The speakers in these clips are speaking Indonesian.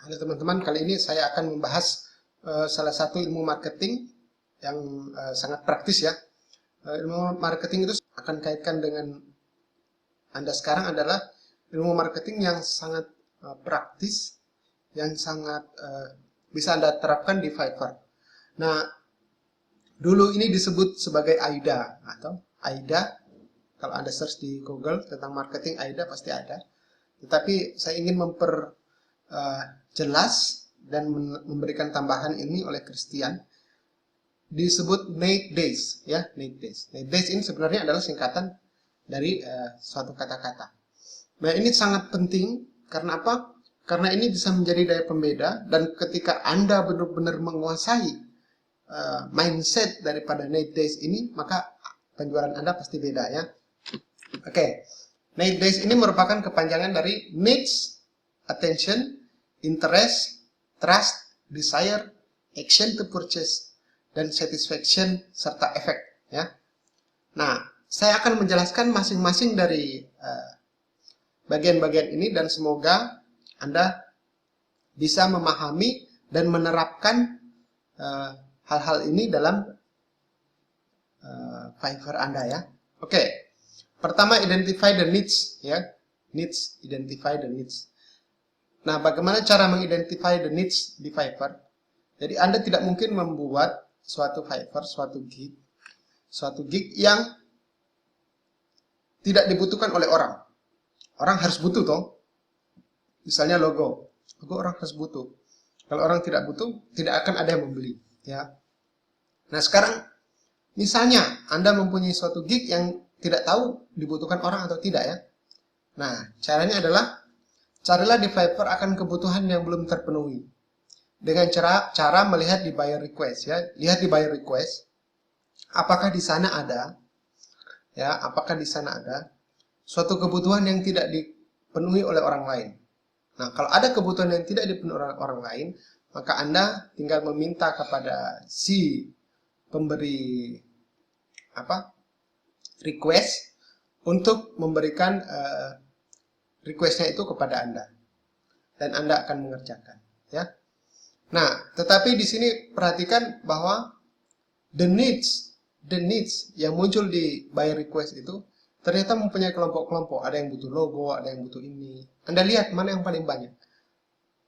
Halo teman-teman, kali ini saya akan membahas salah satu ilmu marketing yang sangat praktis ya. Ilmu marketing itu akan kaitkan dengan Anda sekarang adalah ilmu marketing yang sangat praktis, yang sangat bisa Anda terapkan di Fiverr. Nah, dulu ini disebut sebagai AIDA atau AIDA. Kalau Anda search di Google tentang marketing AIDA pasti ada. Tetapi saya ingin jelas dan memberikan tambahan ini oleh Christian, disebut Nate Days ya, Nate Days. Nate Days ini sebenarnya adalah singkatan dari suatu kata-kata. Nah, ini sangat penting karena apa? Karena ini bisa menjadi daya pembeda, dan ketika Anda benar-benar menguasai mindset daripada Nate Days ini, maka penjualan Anda pasti beda ya. Oke. Nate Days ini merupakan kepanjangan dari needs, attention, interest, trust, desire, action to purchase, dan satisfaction serta efek ya. Nah, saya akan menjelaskan masing-masing dari bagian-bagian ini, dan semoga Anda bisa memahami dan menerapkan hal-hal ini dalam Fiverr Anda ya. Oke. Pertama, identify the needs ya. Needs, identify the needs. Nah, bagaimana cara mengidentify the needs di Fiverr? Jadi Anda tidak mungkin membuat suatu Fiverr, suatu gig yang tidak dibutuhkan oleh orang. Orang harus butuh toh. Misalnya logo orang harus butuh. Kalau orang tidak butuh, tidak akan ada yang membeli ya. Nah, sekarang misalnya Anda mempunyai suatu gig yang tidak tahu dibutuhkan orang atau tidak ya. Nah, caranya adalah carilah di Fiverr akan kebutuhan yang belum terpenuhi. Dengan cara melihat di buyer request ya. Lihat di buyer request, apakah di sana ada ya, apakah di sana ada suatu kebutuhan yang tidak dipenuhi oleh orang lain. Nah, kalau ada kebutuhan yang tidak dipenuhi oleh orang lain, maka Anda tinggal meminta kepada si pemberi request untuk memberikan requestnya itu kepada Anda, dan Anda akan mengerjakan ya. Nah, tetapi di sini perhatikan bahwa the needs yang muncul di buyer request itu ternyata mempunyai kelompok-kelompok. Ada yang butuh logo, ada yang butuh ini. Anda lihat mana yang paling banyak.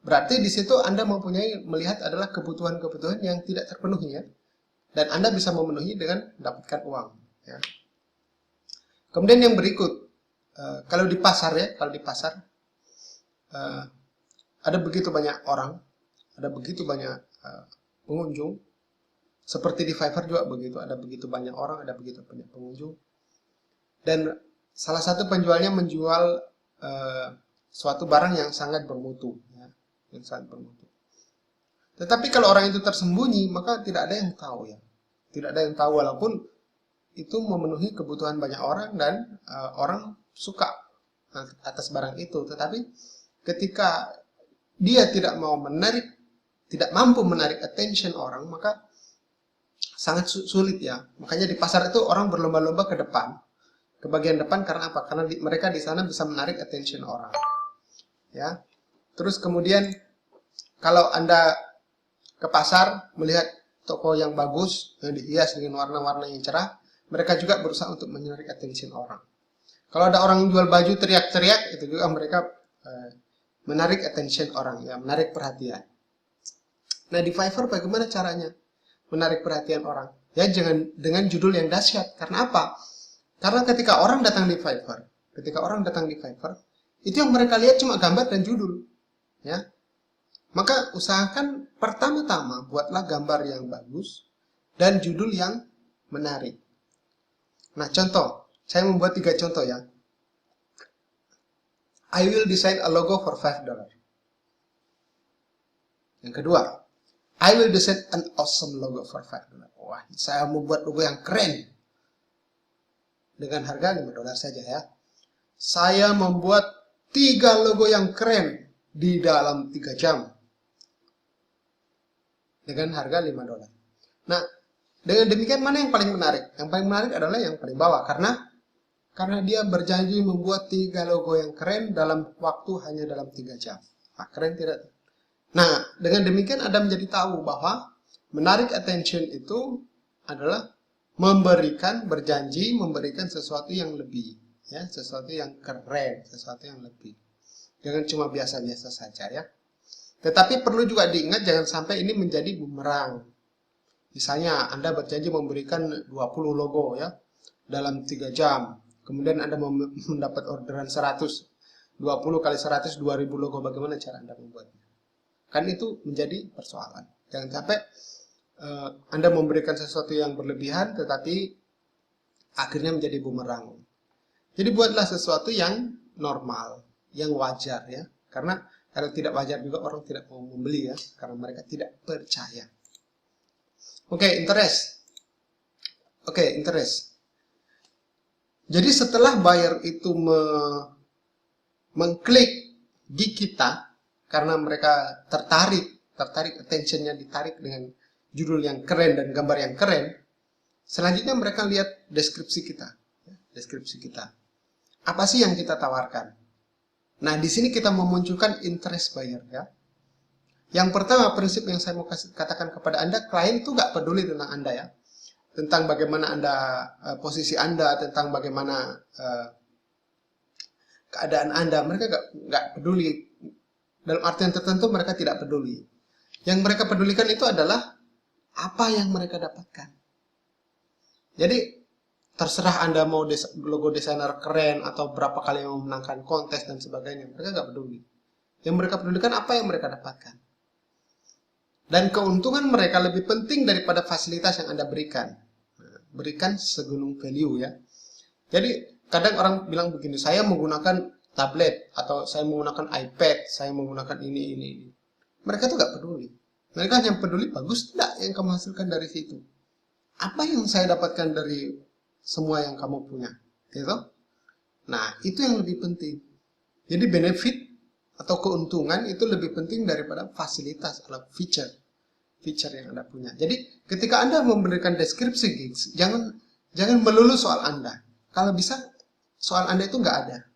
Berarti di situ Anda melihat adalah kebutuhan-kebutuhan yang tidak terpenuhi ya, dan Anda bisa memenuhi dengan mendapatkan uang ya. Kemudian yang berikut, kalau di pasar ada begitu banyak orang, ada begitu banyak pengunjung. Seperti di Fiverr juga begitu, ada begitu banyak orang, ada begitu banyak pengunjung. Dan salah satu penjualnya menjual suatu barang yang sangat bermutu, ya, yang sangat bermutu. Tetapi kalau orang itu tersembunyi, maka tidak ada yang tahu ya, tidak ada yang tahu, walaupun itu memenuhi kebutuhan banyak orang dan orang suka atas barang itu. Tetapi ketika dia tidak mampu menarik attention orang, maka sangat sulit ya. Makanya di pasar itu orang berlomba-lomba ke depan, ke bagian depan, karena apa? Karena mereka di sana bisa menarik attention orang ya. Terus kemudian kalau Anda ke pasar melihat toko yang bagus, yang dihias dengan warna-warna yang cerah, mereka juga berusaha untuk menarik attention orang. Kalau ada orang jual baju teriak-teriak, itu juga mereka menarik attention orang ya, menarik perhatian. Nah, di Fiverr bagaimana caranya menarik perhatian orang? Ya, jangan dengan judul yang dahsyat. Karena apa? Karena ketika orang datang di Fiverr, itu yang mereka lihat cuma gambar dan judul ya. Maka usahakan pertama-tama buatlah gambar yang bagus dan judul yang menarik. Nah, contoh, saya membuat 3 contoh ya. I will design a logo for $5. Yang kedua, I will design an awesome logo for $5. Wah, saya membuat logo yang keren dengan harga $5 saja ya. Saya membuat 3 logo yang keren di dalam 3 jam dengan harga $5. Nah, dengan demikian mana yang paling menarik? Yang paling menarik adalah yang paling bawah, karena dia berjanji membuat 3 logo yang keren dalam waktu hanya dalam 3 jam. Nah, keren tidak? Nah, dengan demikian Anda menjadi tahu bahwa menarik attention itu adalah berjanji memberikan sesuatu yang lebih, ya, sesuatu yang keren, sesuatu yang lebih. Jangan cuma biasa-biasa saja, ya. Tetapi perlu juga diingat jangan sampai ini menjadi bumerang. Misalnya Anda berjanji memberikan 20 logo, ya, dalam 3 jam. Kemudian Anda mendapat orderan 100. 20 kali 100, 2000 logo. Bagaimana cara Anda membuatnya? Kan itu menjadi persoalan. Jangan sampai Anda memberikan sesuatu yang berlebihan, tetapi akhirnya menjadi bumerang. Jadi buatlah sesuatu yang normal, yang wajar, ya. Karena kalau tidak wajar juga orang tidak mau membeli, ya, karena mereka tidak percaya. Oke, interest. Interest. Jadi setelah buyer itu mengklik di kita karena mereka tertarik attentionnya ditarik dengan judul yang keren dan gambar yang keren, selanjutnya mereka lihat deskripsi kita. Apa sih yang kita tawarkan? Nah, di sini kita memunculkan interest buyer, ya. Yang pertama, prinsip yang saya mau katakan kepada Anda, klien itu nggak peduli tentang Anda, ya. Tentang bagaimana Anda, posisi Anda, tentang bagaimana keadaan Anda, mereka nggak peduli. Dalam artian tertentu mereka tidak peduli. Yang mereka pedulikan itu adalah apa yang mereka dapatkan. Jadi terserah Anda mau logo desainer keren atau berapa kali memenangkan kontes dan sebagainya, mereka nggak peduli. Yang mereka pedulikan apa yang mereka dapatkan. Dan keuntungan mereka lebih penting daripada fasilitas yang Anda berikan. Berikan segunung value, ya. Jadi kadang orang bilang begini, saya menggunakan tablet, atau saya menggunakan iPad, saya menggunakan ini. Mereka tuh gak peduli. Mereka hanya peduli, bagus tidak yang kamu hasilkan dari situ. Apa yang saya dapatkan dari semua yang kamu punya, gitu? Nah, itu yang lebih penting. Jadi benefit atau keuntungan itu lebih penting daripada fasilitas atau feature yang Anda punya. Jadi ketika Anda memberikan deskripsi gigs, jangan melulu soal Anda. Kalau bisa, soal Anda itu nggak ada.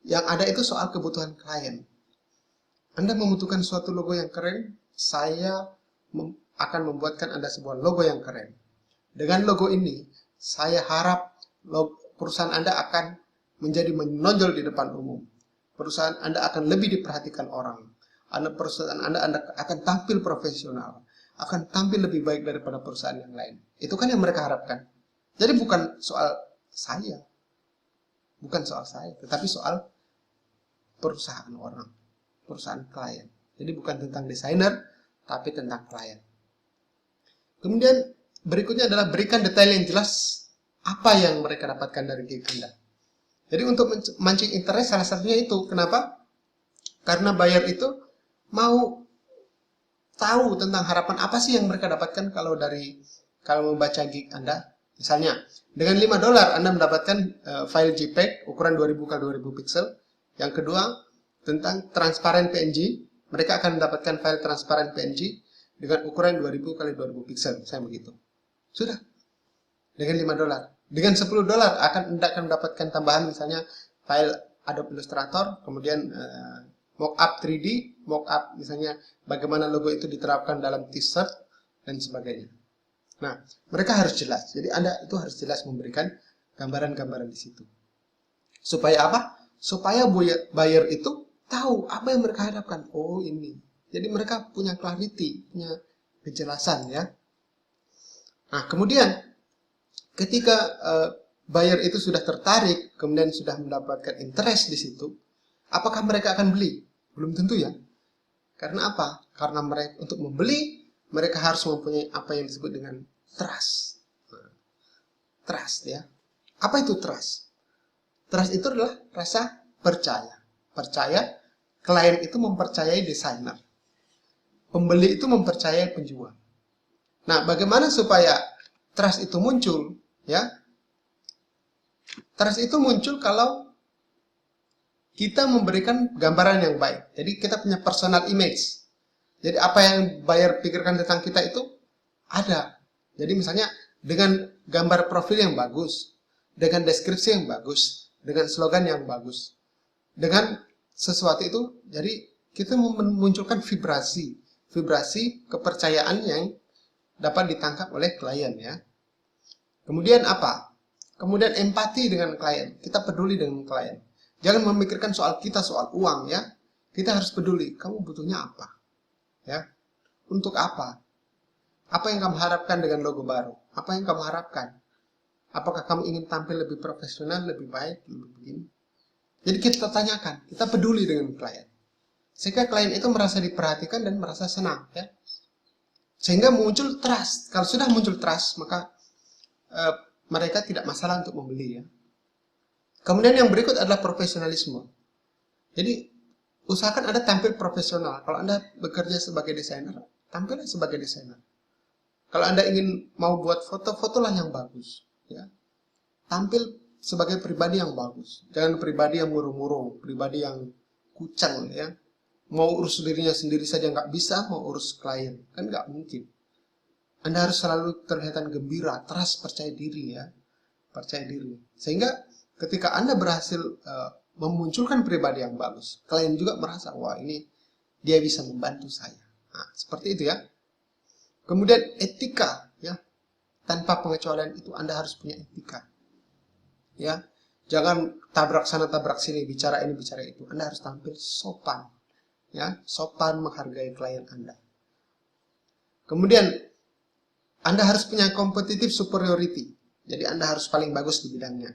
Yang ada itu soal kebutuhan klien. Anda membutuhkan suatu logo yang keren, saya akan membuatkan Anda sebuah logo yang keren. Dengan logo ini, saya harap perusahaan Anda akan menjadi menonjol di depan umum. Perusahaan Anda akan lebih diperhatikan orang. Perusahaan Anda akan tampil profesional, akan tampil lebih baik daripada perusahaan yang lain. Itu kan yang mereka harapkan. Jadi bukan soal saya, tetapi soal perusahaan orang, perusahaan klien. Jadi bukan tentang desainer, tapi tentang klien. Kemudian berikutnya adalah berikan detail yang jelas apa yang mereka dapatkan dari gig Anda. Jadi untuk mancing interest salah satunya itu. Kenapa? Karena buyer itu mau tahu tentang harapan apa sih yang mereka dapatkan kalau membaca gig Anda. Misalnya, dengan $5 Anda mendapatkan file JPEG ukuran 2000 x 2000 pixel. Yang kedua, tentang transparan PNG. Mereka akan mendapatkan file transparan PNG dengan ukuran 2000 x 2000 pixel. Saya begitu. Sudah. Dengan $5. Dengan $10 Anda akan mendapatkan tambahan, misalnya file Adobe Illustrator, kemudian mockup 3D, mockup misalnya bagaimana logo itu diterapkan dalam t-shirt dan sebagainya. Nah, mereka harus jelas. Jadi Anda itu harus jelas memberikan gambaran-gambaran di situ. Supaya apa? Supaya buyer itu tahu apa yang mereka hadapkan. Oh, ini. Jadi mereka punya clarity, punya kejelasan, ya. Nah, kemudian ketika buyer itu sudah tertarik, kemudian sudah mendapatkan interest di situ, apakah mereka akan beli? Belum tentu, ya. Karena apa? Karena mereka untuk membeli, mereka harus mempunyai apa yang disebut dengan trust. Trust, ya. Apa itu trust? Trust itu adalah rasa percaya. Percaya, klien itu mempercayai desainer. Pembeli itu mempercayai penjual. Nah, bagaimana supaya trust itu muncul, ya? Trust itu muncul kalau kita memberikan gambaran yang baik. Jadi kita punya personal image. Jadi apa yang buyer pikirkan tentang kita itu ada. Jadi misalnya dengan gambar profil yang bagus, dengan deskripsi yang bagus, dengan slogan yang bagus, dengan sesuatu itu, jadi kita memunculkan vibrasi kepercayaan yang dapat ditangkap oleh klien ya. Kemudian apa? Kemudian empati dengan klien. Kita peduli dengan klien. Jangan memikirkan soal kita, soal uang ya. Kita harus peduli. Kamu butuhnya apa? Ya. Untuk apa? Apa yang kamu harapkan dengan logo baru? Apa yang kamu harapkan? Apakah kamu ingin tampil lebih profesional, lebih baik, lebih begini? Jadi kita tanyakan, kita peduli dengan klien. Sehingga klien itu merasa diperhatikan dan merasa senang ya. Sehingga muncul trust. Kalau sudah muncul trust, maka mereka tidak masalah untuk membeli ya. Kemudian yang berikut adalah profesionalisme. Jadi usahakan Anda tampil profesional. Kalau Anda bekerja sebagai desainer, tampillah sebagai desainer. Kalau Anda ingin mau buat foto, fotolah yang bagus ya. Tampil sebagai pribadi yang bagus. Jangan pribadi yang murung-murung, pribadi yang kucang ya. Mau urus dirinya sendiri saja nggak bisa, mau urus klien kan nggak mungkin. Anda harus selalu terlihat gembira, trust, percaya diri ya. Percaya diri. Sehingga ketika Anda berhasil memunculkan pribadi yang bagus, klien juga merasa, wah ini dia bisa membantu saya. Nah, seperti itu ya. Kemudian etika ya. Tanpa pengecualian itu Anda harus punya etika. Ya. Jangan tabrak sana tabrak sini, bicara ini bicara itu. Anda harus tampil sopan. Ya, sopan menghargai klien Anda. Kemudian Anda harus punya competitive superiority. Jadi Anda harus paling bagus di bidangnya.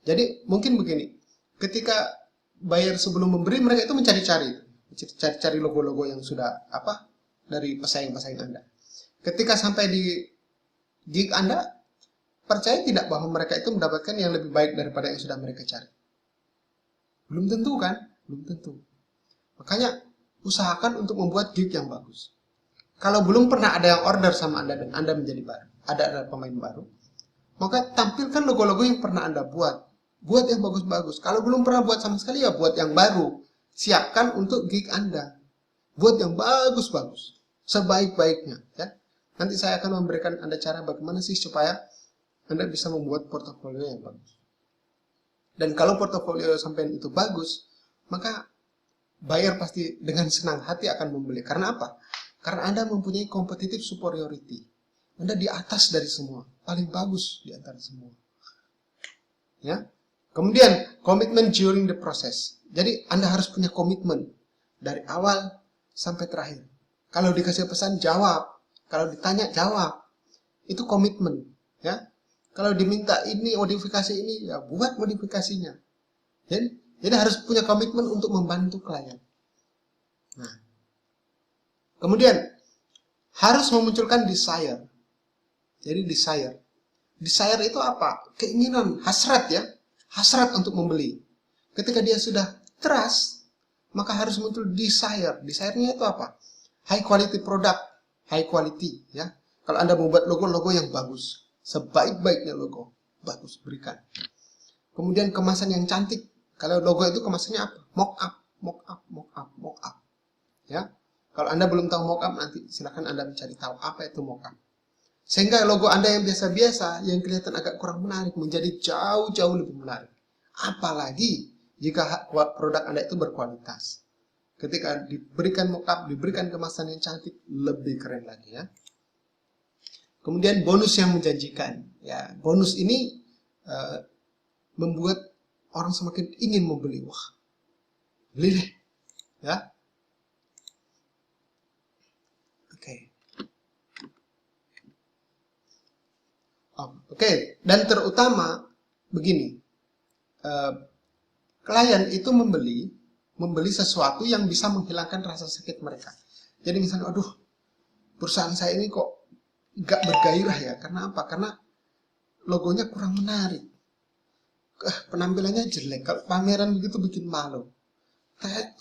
Jadi mungkin begini, ketika buyer sebelum memberi, mereka itu mencari logo-logo yang sudah dari pesaing-pesaing Anda. Ketika sampai di gig Anda, percaya tidak bahwa mereka itu mendapatkan yang lebih baik daripada yang sudah mereka cari? Belum tentu kan? Belum tentu. Makanya usahakan untuk membuat gig yang bagus. Kalau belum pernah ada yang order sama Anda dan Anda menjadi baru, ada pemain baru, maka tampilkan logo-logo yang pernah Anda buat. Buat yang bagus-bagus. Kalau belum pernah buat sama sekali ya buat yang baru. Siapkan untuk gig Anda. Buat yang bagus-bagus. Sebaik-baiknya ya. Nanti saya akan memberikan Anda cara bagaimana sih supaya Anda bisa membuat portofolio yang bagus. Dan kalau portofolio sampai itu bagus, maka buyer pasti dengan senang hati akan membeli. Karena apa? Karena Anda mempunyai competitive superiority. Anda di atas dari semua. Paling bagus di antara semua. Ya. Kemudian, komitmen during the process. Jadi, Anda harus punya komitmen. Dari awal sampai terakhir. Kalau dikasih pesan, jawab. Kalau ditanya, jawab. Itu komitmen. Ya. Kalau diminta ini, modifikasi ini, ya buat modifikasinya. Jadi harus punya komitmen untuk membantu klien. Nah. Kemudian, harus memunculkan desire. Jadi desire. Desire itu apa? Keinginan, hasrat ya. Hasrat untuk membeli. Ketika dia sudah trust, maka harus muncul desire. Desire-nya itu apa? High quality product. High quality ya. Kalau Anda membuat logo-logo yang bagus. Sebaik-baiknya logo. Bagus, berikan. Kemudian kemasan yang cantik. Kalau logo itu kemasannya apa? Mock up, mock up, mock up, mock up. Ya. Kalau Anda belum tahu mock up, nanti silakan Anda mencari tahu apa itu mock up. Sehingga logo Anda yang biasa-biasa, yang kelihatan agak kurang menarik, menjadi jauh-jauh lebih menarik. Apalagi jika produk Anda itu berkualitas. Ketika diberikan mock up, diberikan kemasan yang cantik, lebih keren lagi ya. Kemudian bonus yang menjanjikan. Ya, bonus ini membuat orang semakin ingin membeli. Wah, beli deh. Ya. Oke, dan terutama begini, klien itu membeli sesuatu yang bisa menghilangkan rasa sakit mereka. Jadi misalnya, aduh, perusahaan saya ini kok gak bergairah ya? Karena apa? Karena logonya kurang menarik, penampilannya jelek. Kalau pameran begitu bikin malu. Kayak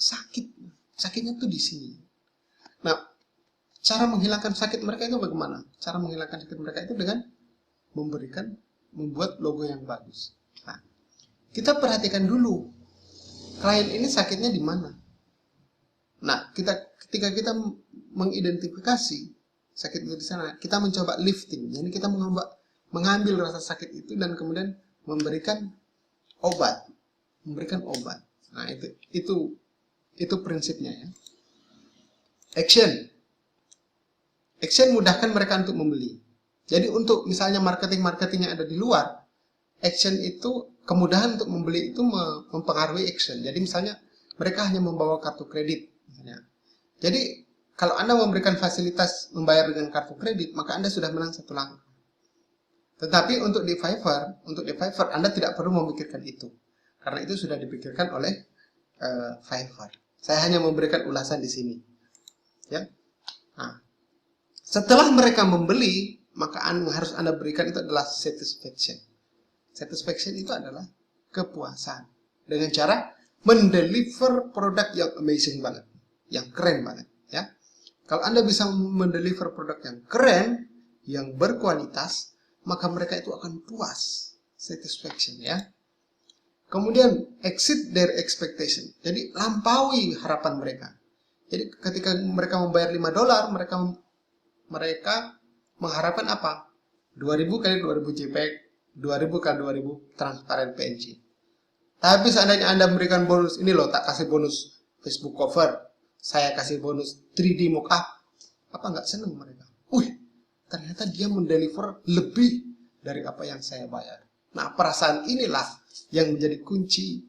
sakitnya tuh di sini. Nah, cara menghilangkan sakit mereka itu bagaimana? Cara menghilangkan sakit mereka itu dengan membuat logo yang bagus. Nah, kita perhatikan dulu klien ini sakitnya di mana. Nah, ketika kita mengidentifikasi sakit itu di sana, kita mencoba lifting. Jadi kita mengambil rasa sakit itu dan kemudian memberikan obat. Nah, Itu prinsipnya ya. Action. Action mudahkan mereka untuk membeli. Jadi untuk misalnya marketing-marketing yang ada di luar, action itu, kemudahan untuk membeli itu mempengaruhi action. Jadi misalnya mereka hanya membawa kartu kredit. Misalnya. Jadi kalau Anda memberikan fasilitas membayar dengan kartu kredit, maka Anda sudah menang satu langkah. Tetapi untuk di Fiverr Anda tidak perlu memikirkan itu. Karena itu sudah dipikirkan oleh Fiverr. Saya hanya memberikan ulasan di sini. Ya. Nah, setelah mereka membeli, maka yang harus Anda berikan itu adalah satisfaction. Satisfaction itu adalah kepuasan. Dengan cara mendeliver produk yang amazing banget. Yang keren banget. Ya. Kalau Anda bisa mendeliver produk yang keren, yang berkualitas, maka mereka itu akan puas. Satisfaction ya. Kemudian exceed their expectation. Jadi lampaui harapan mereka. Jadi ketika mereka membayar $5, mereka mengharapkan apa? 2000 kali 2000 JPEG, 2000 kali 2000 transparent PNG. Tapi seandainya Anda memberikan bonus, ini loh, tak kasih bonus Facebook cover, saya kasih bonus 3D mockup, apa nggak seneng mereka? Ternyata dia mendeliver lebih dari apa yang saya bayar. Nah, perasaan inilah yang menjadi kunci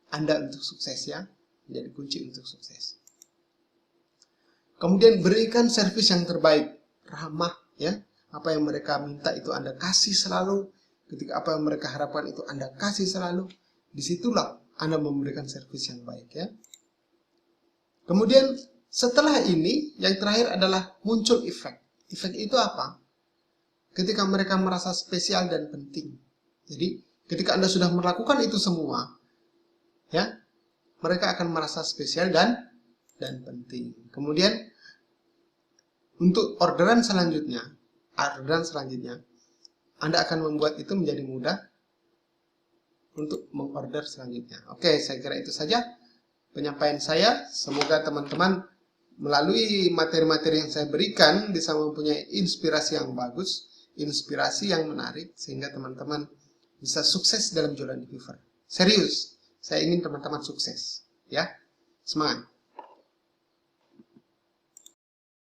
Anda untuk sukses ya, menjadi kunci untuk sukses. Kemudian berikan servis yang terbaik, ramah ya. Apa yang mereka minta itu Anda kasih selalu. Ketika apa yang mereka harapkan itu Anda kasih selalu. Disitulah Anda memberikan servis yang baik ya. Kemudian setelah ini yang terakhir adalah muncul efek. Efek itu apa? Ketika mereka merasa spesial dan penting. Jadi ketika Anda sudah melakukan itu semua, ya, mereka akan merasa spesial dan penting. Kemudian untuk orderan selanjutnya, Anda akan membuat itu menjadi mudah untuk mengorder selanjutnya. Oke, saya kira itu saja penyampaian saya. Semoga teman-teman melalui materi-materi yang saya berikan bisa mempunyai inspirasi yang bagus, inspirasi yang menarik, sehingga teman-teman bisa sukses dalam jualan di Fiverr. Serius, saya ingin teman-teman sukses. Ya, semangat!